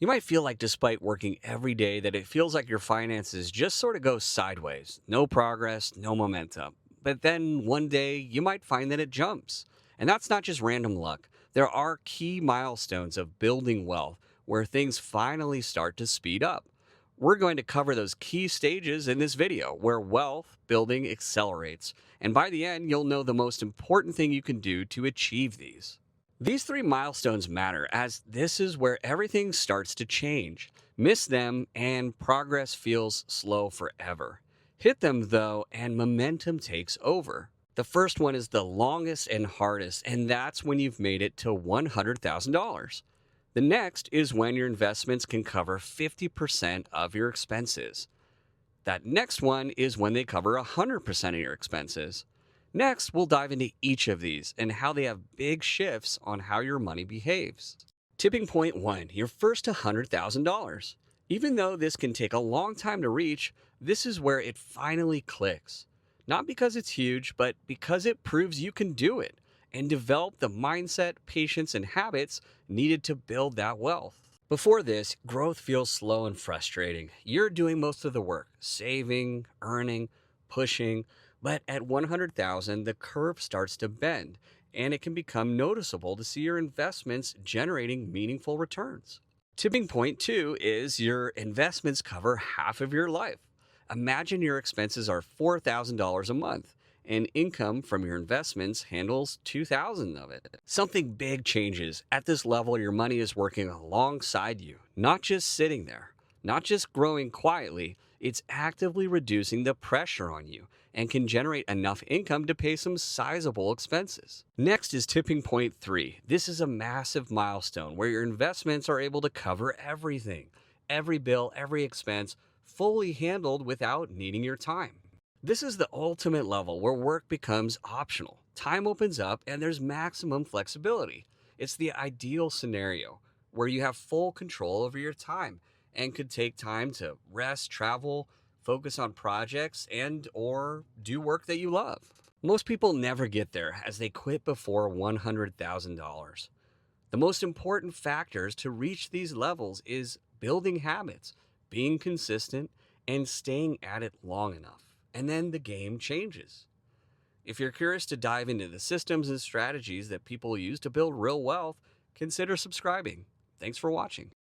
You might feel like despite working every day that it feels like your finances just sort of go sideways. No progress, no momentum. But then one day you might find that it jumps. And that's not just random luck. There are key milestones of building wealth where things finally start to speed up. We're going to cover those key stages in this video where wealth building accelerates. And by the end, you'll know the most important thing you can do to achieve these. These three milestones matter as this is where everything starts to change. Miss them and progress feels slow forever. Hit them though, and momentum takes over. The first one is the longest and hardest, and that's when you've made it to $100,000. The next is when your investments can cover 50% of your expenses. That next one is when they cover 100% of your expenses. Next, we'll dive into each of these and how they have big shifts on how your money behaves. Tipping point one, your first $100,000. Even though this can take a long time to reach, this is where it finally clicks. Not because it's huge, but because it proves you can do it and develop the mindset, patience, and habits needed to build that wealth. Before this, growth feels slow and frustrating. You're doing most of the work, saving, earning, pushing, but at 100,000, the curve starts to bend, and it can become noticeable to see your investments generating meaningful returns. Tipping point two is your investments cover half of your life. Imagine your expenses are $4,000 a month and income from your investments handles 2,000 of it. Something big changes. At this level, your money is working alongside you, not just sitting there, not just growing quietly. It's actively reducing the pressure on you and can generate enough income to pay some sizable expenses. Next is tipping point three. This is a massive milestone where your investments are able to cover everything, every bill, every expense, fully handled without needing your time. This is the ultimate level where work becomes optional. Time opens up and there's maximum flexibility. It's the ideal scenario where you have full control over your time and could take time to rest, travel, focus on projects, and or do work that you love. Most people never get there as they quit before $100,000. The most important factors to reach these levels is building habits, being consistent, and staying at it long enough. And then the game changes. If you're curious to dive into the systems and strategies that people use to build real wealth, consider subscribing. Thanks for watching.